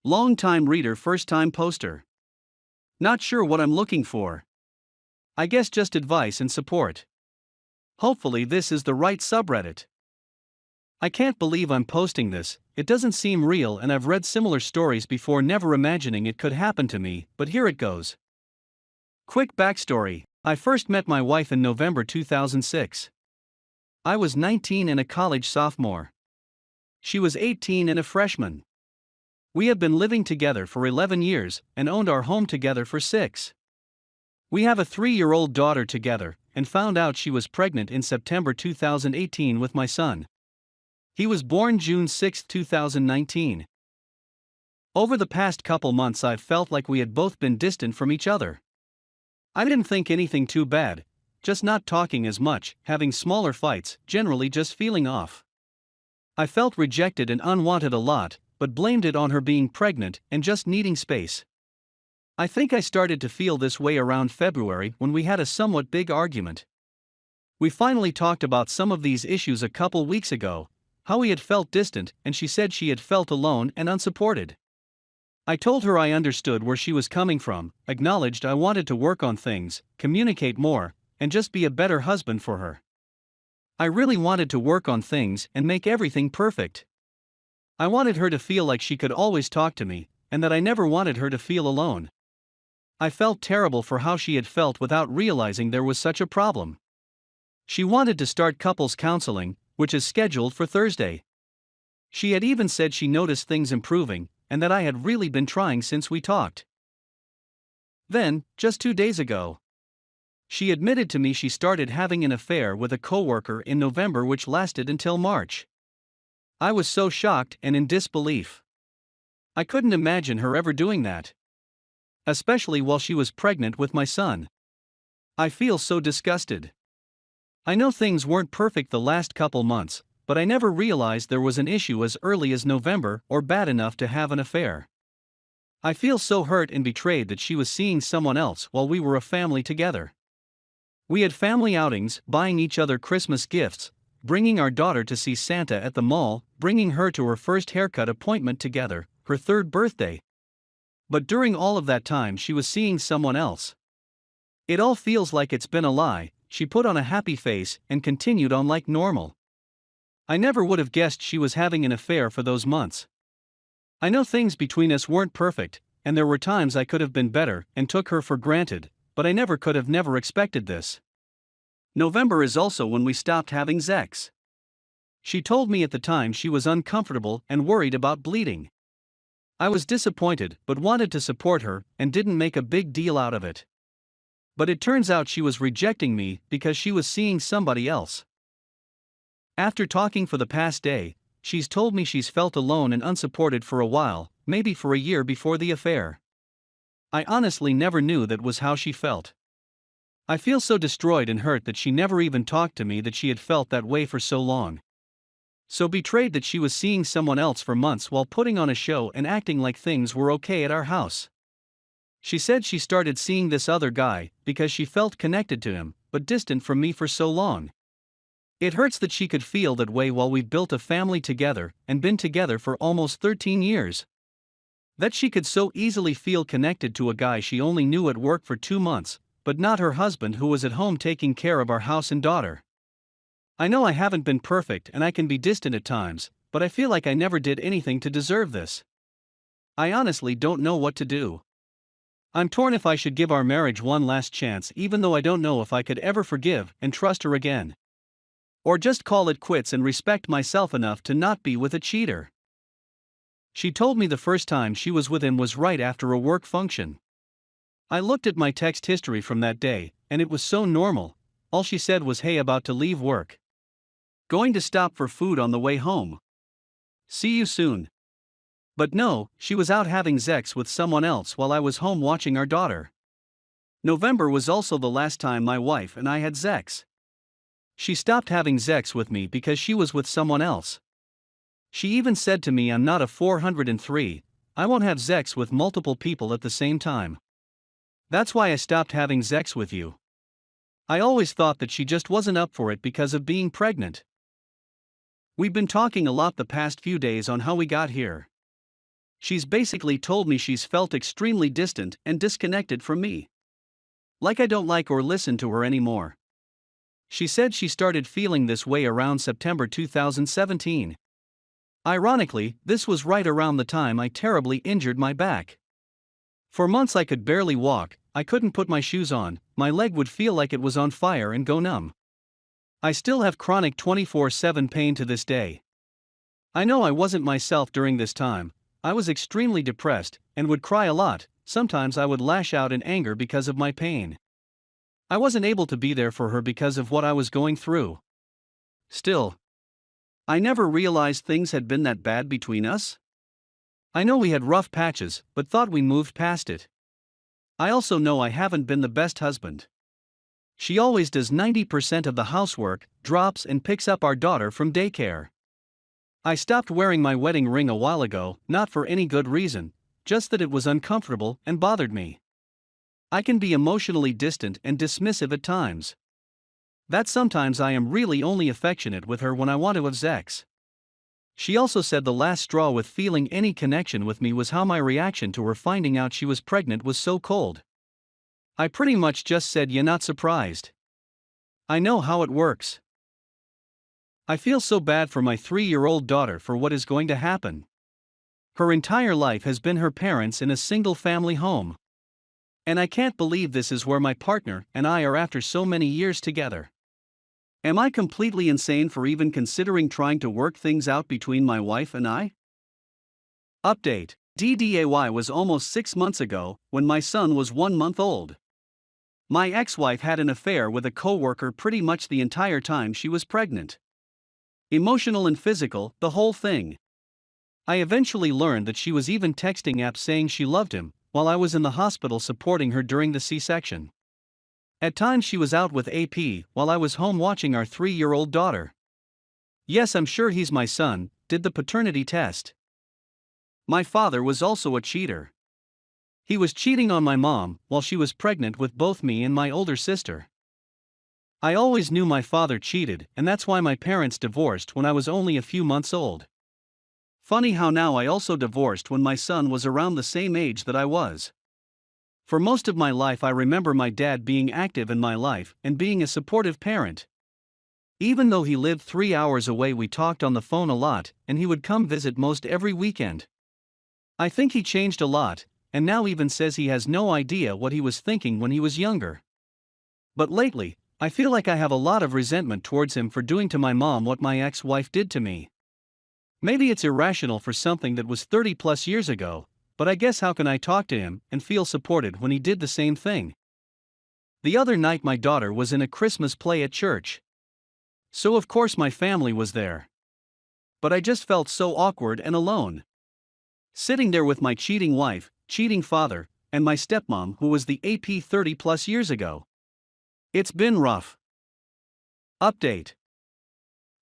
Long-time reader, first-time poster. Not sure what I'm looking for. I guess just advice and support. Hopefully this is the right subreddit. I can't believe I'm posting this, it doesn't seem real and I've read similar stories before, never imagining it could happen to me, but here it goes. Quick backstory: I first met my wife in November 2006. I was 19 and a college sophomore. She was 18 and a freshman. We had been living together for 11 years and owned our home together for 6. We have a 3-year-old daughter together, and found out she was pregnant in September 2018 with my son. He was born June 6, 2019. Over the past couple months I've felt like we had both been distant from each other. I didn't think anything too bad, just not talking as much, having smaller fights, generally just feeling off. I felt rejected and unwanted a lot, but blamed it on her being pregnant and just needing space. I think I started to feel this way around February when we had a somewhat big argument. We finally talked about some of these issues a couple weeks ago, how we had felt distant, and she said she had felt alone and unsupported. I told her I understood where she was coming from, acknowledged I wanted to work on things, communicate more, and just be a better husband for her. I really wanted to work on things and make everything perfect. I wanted her to feel like she could always talk to me, and that I never wanted her to feel alone. I felt terrible for how she had felt without realizing there was such a problem. She wanted to start couples counseling, which is scheduled for Thursday. She had even said she noticed things improving, and that I had really been trying since we talked. Then, just 2 days ago, she admitted to me she started having an affair with a coworker in November, which lasted until March. I was so shocked and in disbelief. I couldn't imagine her ever doing that. Especially while she was pregnant with my son. I feel so disgusted. I know things weren't perfect the last couple months, but I never realized there was an issue as early as November or bad enough to have an affair. I feel so hurt and betrayed that she was seeing someone else while we were a family together. We had family outings, buying each other Christmas gifts, bringing our daughter to see Santa at the mall, bringing her to her first haircut appointment together, her 3rd birthday. But during all of that time she was seeing someone else. It all feels like it's been a lie. She put on a happy face and continued on like normal. I never would have guessed she was having an affair for those months. I know things between us weren't perfect, and there were times I could have been better and took her for granted, but I never expected this. November is also when we stopped having sex. She told me at the time she was uncomfortable and worried about bleeding. I was disappointed but wanted to support her and didn't make a big deal out of it. But it turns out she was rejecting me because she was seeing somebody else. After talking for the past day, she's told me she's felt alone and unsupported for a while, maybe for a year before the affair. I honestly never knew that was how she felt. I feel so destroyed and hurt that she never even talked to me that she had felt that way for so long. So betrayed that she was seeing someone else for months while putting on a show and acting like things were okay at our house. She said she started seeing this other guy because she felt connected to him, but distant from me for so long. It hurts that she could feel that way while we've built a family together and been together for almost 13 years. That she could so easily feel connected to a guy she only knew at work for 2 months, but not her husband who was at home taking care of our house and daughter. I know I haven't been perfect and I can be distant at times, but I feel like I never did anything to deserve this. I honestly don't know what to do. I'm torn if I should give our marriage one last chance, even though I don't know if I could ever forgive and trust her again. Or just call it quits and respect myself enough to not be with a cheater. She told me the first time she was with him was right after a work function. I looked at my text history from that day, and it was so normal. All she said was, "Hey, about to leave work. Going to stop for food on the way home. See you soon." But no, she was out having sex with someone else while I was home watching our daughter. November was also the last time my wife and I had sex. She stopped having sex with me because she was with someone else. She even said to me, "I'm not a 403, I won't have sex with multiple people at the same time. That's why I stopped having sex with you." I always thought that she just wasn't up for it because of being pregnant. We've been talking a lot the past few days on how we got here. She's basically told me she's felt extremely distant and disconnected from me. Like I don't like or listen to her anymore. She said she started feeling this way around September 2017. Ironically, this was right around the time I terribly injured my back. For months I could barely walk, I couldn't put my shoes on, my leg would feel like it was on fire and go numb. I still have chronic 24/7 pain to this day. I know I wasn't myself during this time. I was extremely depressed and would cry a lot. Sometimes I would lash out in anger because of my pain. I wasn't able to be there for her because of what I was going through. Still, I never realized things had been that bad between us. I know we had rough patches, but thought we moved past it. I also know I haven't been the best husband. She always does 90% of the housework, drops and picks up our daughter from daycare. I stopped wearing my wedding ring a while ago, not for any good reason, just that it was uncomfortable and bothered me. I can be emotionally distant and dismissive at times. That sometimes I am really only affectionate with her when I want to have sex. She also said the last straw with feeling any connection with me was how my reaction to her finding out she was pregnant was so cold. I pretty much just said, "You're not surprised. I know how it works." I feel so bad for my 3-year-old daughter for what is going to happen. Her entire life has been her parents in a single-family home. And I can't believe this is where my partner and I are after so many years together. Am I completely insane for even considering trying to work things out between my wife and I? Update: DDAY was almost 6 months ago, when my son was 1 month old. My ex-wife had an affair with a coworker pretty much the entire time she was pregnant. Emotional and physical, the whole thing. I eventually learned that she was even texting apps saying she loved him, while I was in the hospital supporting her during the C-section. At times she was out with AP, while I was home watching our 3-year-old daughter. Yes, I'm sure he's my son, did the paternity test. My father was also a cheater. He was cheating on my mom, while she was pregnant with both me and my older sister. I always knew my father cheated, and that's why my parents divorced when I was only a few months old. Funny how now I also divorced when my son was around the same age that I was. For most of my life I remember my dad being active in my life and being a supportive parent. Even though he lived 3 hours away, we talked on the phone a lot, and he would come visit most every weekend. I think he changed a lot, and now even says he has no idea what he was thinking when he was younger. But lately, I feel like I have a lot of resentment towards him for doing to my mom what my ex-wife did to me. Maybe it's irrational for something that was 30 plus years ago, but I guess how can I talk to him and feel supported when he did the same thing? The other night my daughter was in a Christmas play at church. So of course my family was there. But I just felt so awkward and alone. Sitting there with my cheating wife, cheating father, and my stepmom who was the AP 30 plus years ago. It's been rough. Update: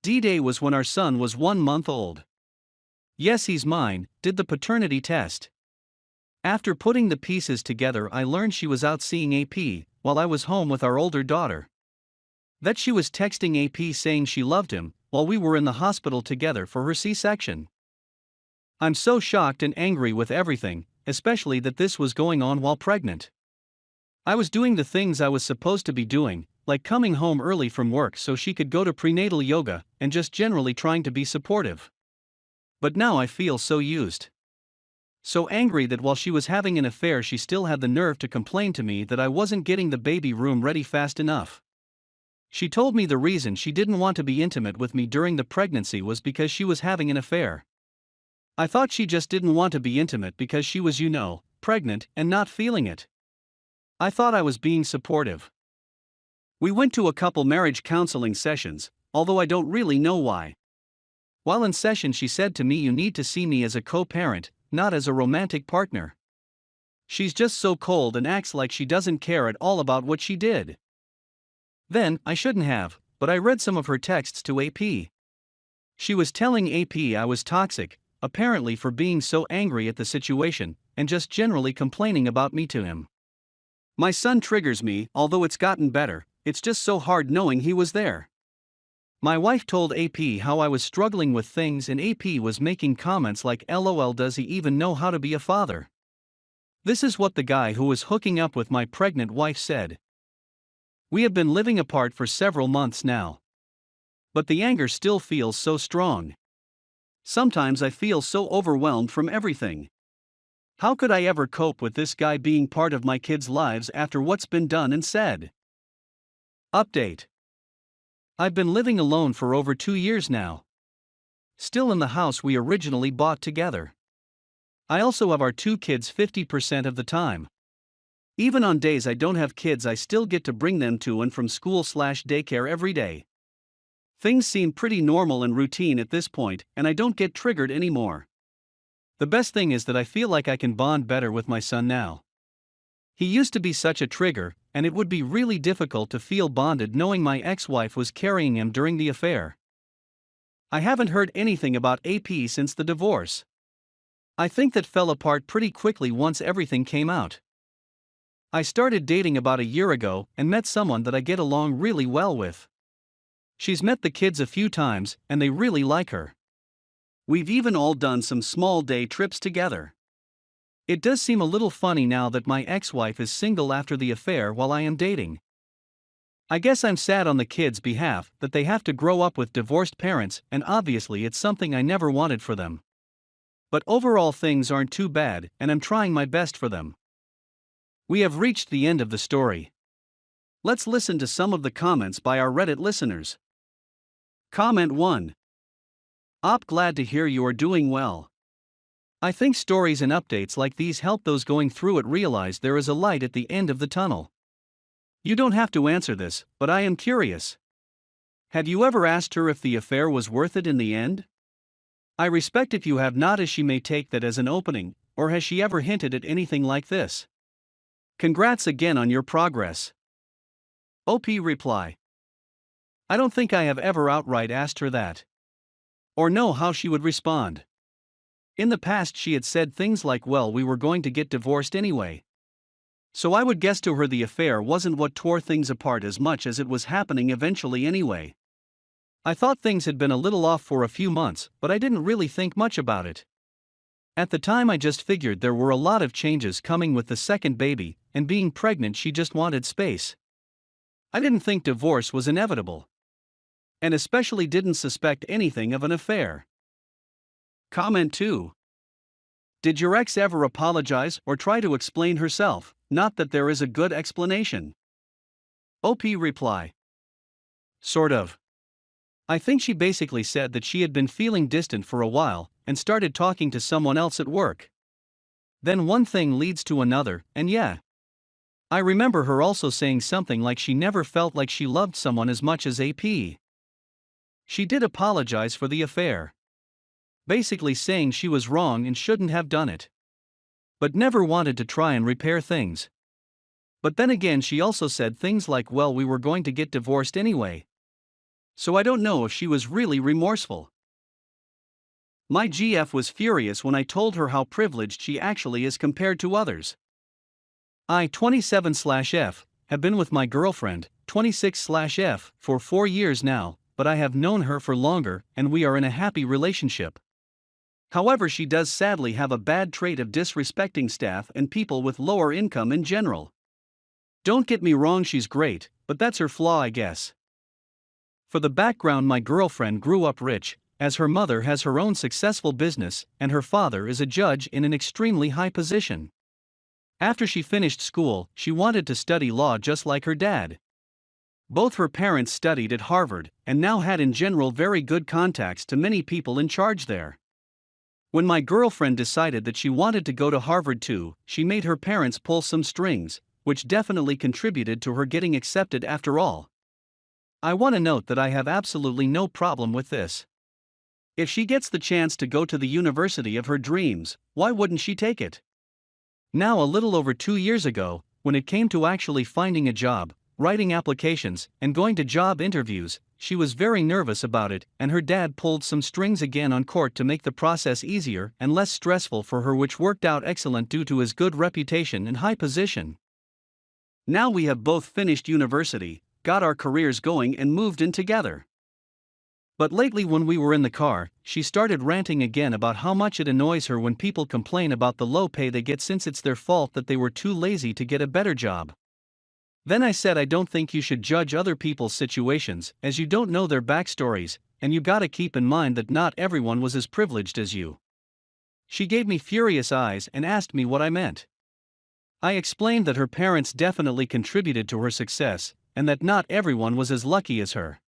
D-Day was when our son was 1 month old. Yes, he's mine, did the paternity test. After putting the pieces together, I learned she was out seeing AP, while I was home with our older daughter. That she was texting AP saying she loved him, while we were in the hospital together for her C-section. I'm so shocked and angry with everything, especially that this was going on while pregnant. I was doing the things I was supposed to be doing, like coming home early from work so she could go to prenatal yoga, and just generally trying to be supportive. But now I feel so used. So angry that while she was having an affair she still had the nerve to complain to me that I wasn't getting the baby room ready fast enough. She told me the reason she didn't want to be intimate with me during the pregnancy was because she was having an affair. I thought she just didn't want to be intimate because she was, pregnant and not feeling it. I thought I was being supportive. We went to a couple marriage counseling sessions, although I don't really know why. While in session she said to me, "You need to see me as a co-parent, not as a romantic partner. She's just so cold and acts like she doesn't care at all about what she did." Then, I shouldn't have, but I read some of her texts to AP. She was telling AP I was toxic, apparently for being so angry at the situation, and just generally complaining about me to him. My son triggers me, although it's gotten better, it's just so hard knowing he was there. My wife told AP how I was struggling with things, and AP was making comments like, LOL, does he even know how to be a father? This is what the guy who was hooking up with my pregnant wife said. We have been living apart for several months now. But the anger still feels so strong. Sometimes I feel so overwhelmed from everything. How could I ever cope with this guy being part of my kids' lives after what's been done and said? Update. I've been living alone for over 2 years now. Still in the house we originally bought together. I also have our 2 kids 50% of the time. Even on days I don't have kids, I still get to bring them to and from school/daycare every day. Things seem pretty normal and routine at this point, and I don't get triggered anymore. The best thing is that I feel like I can bond better with my son now. He used to be such a trigger, and it would be really difficult to feel bonded knowing my ex-wife was carrying him during the affair. I haven't heard anything about AP since the divorce. I think that fell apart pretty quickly once everything came out. I started dating about a year ago and met someone that I get along really well with. She's met the kids a few times, and they really like her. We've even all done some small day trips together. It does seem a little funny now that my ex-wife is single after the affair while I am dating. I guess I'm sad on the kids' behalf that they have to grow up with divorced parents, and obviously it's something I never wanted for them. But overall things aren't too bad, and I'm trying my best for them. We have reached the end of the story. Let's listen to some of the comments by our Reddit listeners. Comment 1. Glad to hear you are doing well. I think stories and updates like these help those going through it realize there is a light at the end of the tunnel. You don't have to answer this, but I am curious. Had you ever asked her if the affair was worth it in the end? I respect if you have not, as she may take that as an opening, or has she ever hinted at anything like this? Congrats again on your progress. OP reply. I don't think I have ever outright asked her that. Or know how she would respond. In the past she had said things like, well, we were going to get divorced anyway. So I would guess to her the affair wasn't what tore things apart as much as it was happening eventually anyway. I thought things had been a little off for a few months, but I didn't really think much about it. At the time I just figured there were a lot of changes coming with the second baby, and being pregnant she just wanted space. I didn't think divorce was inevitable. And especially didn't suspect anything of an affair. Comment 2. Did your ex ever apologize or try to explain herself? Not that there is a good explanation. OP reply. Sort of. I think she basically said that she had been feeling distant for a while, and started talking to someone else at work. Then one thing leads to another, and yeah. I remember her also saying something like she never felt like she loved someone as much as AP. She did apologize for the affair. Basically saying she was wrong and shouldn't have done it. But never wanted to try and repair things. But then again she also said things like, well, we were going to get divorced anyway. So I don't know if she was really remorseful. My GF was furious when I told her how privileged she actually is compared to others. I, 27/F, have been with my girlfriend, 26/F, for 4 years now, but I have known her for longer and we are in a happy relationship. However, she does sadly have a bad trait of disrespecting staff and people with lower income in general. Don't get me wrong, she's great, but that's her flaw, I guess. For the background, my girlfriend grew up rich, as her mother has her own successful business and her father is a judge in an extremely high position. After she finished school, she wanted to study law just like her dad. Both her parents studied at Harvard and now had in general very good contacts to many people in charge there. When my girlfriend decided that she wanted to go to Harvard too, she made her parents pull some strings, which definitely contributed to her getting accepted after all. I want to note that I have absolutely no problem with this. If she gets the chance to go to the university of her dreams, why wouldn't she take it? Now, a little over 2 years ago, when it came to actually finding a job, writing applications, and going to job interviews, she was very nervous about it, and her dad pulled some strings again on court to make the process easier and less stressful for her, which worked out excellent due to his good reputation and high position. Now we have both finished university, got our careers going and moved in together. But lately, when we were in the car, she started ranting again about how much it annoys her when people complain about the low pay they get since it's their fault that they were too lazy to get a better job. Then I said I don't think you should judge other people's situations, as you don't know their backstories, and you gotta keep in mind that not everyone was as privileged as you. She gave me furious eyes and asked me what I meant. I explained that her parents definitely contributed to her success, and that not everyone was as lucky as her.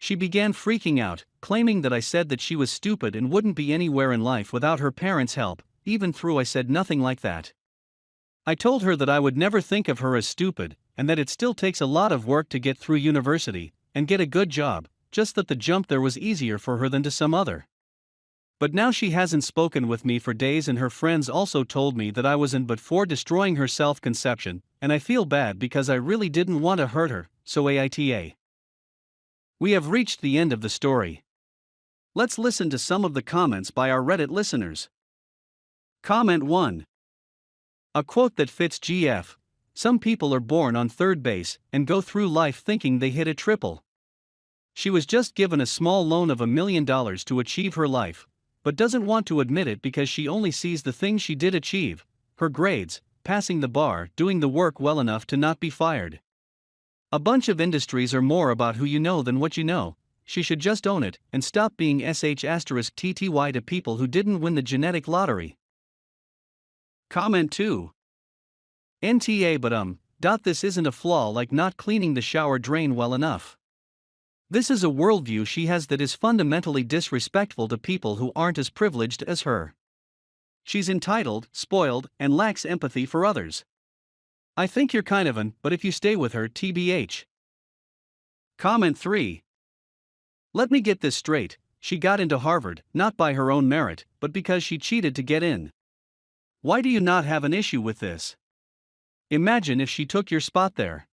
She began freaking out, claiming that I said that she was stupid and wouldn't be anywhere in life without her parents' help, even though I said nothing like that. I told her that I would never think of her as stupid, and that it still takes a lot of work to get through university and get a good job, just that the jump there was easier for her than to some other. But now she hasn't spoken with me for days, and her friends also told me that I was in but for destroying her self-conception, and I feel bad because I really didn't want to hurt her, so AITA. We have reached the end of the story. Let's listen to some of the comments by our Reddit listeners. Comment 1. A quote that fits GF. Some people are born on third base and go through life thinking they hit a triple. She was just given a small loan of $1 million to achieve her life, but doesn't want to admit it because she only sees the things she did achieve: her grades, passing the bar, doing the work well enough to not be fired. A bunch of industries are more about who you know than what you know. She should just own it and stop being sh*tty to people who didn't win the genetic lottery. Comment 2. NTA but this isn't a flaw like not cleaning the shower drain well enough. This is a worldview she has that is fundamentally disrespectful to people who aren't as privileged as her. She's entitled, spoiled, and lacks empathy for others. I think you're kind of but if you stay with her, TBH. Comment 3. Let me get this straight, she got into Harvard, not by her own merit, but because she cheated to get in. Why do you not have an issue with this? Imagine if she took your spot there.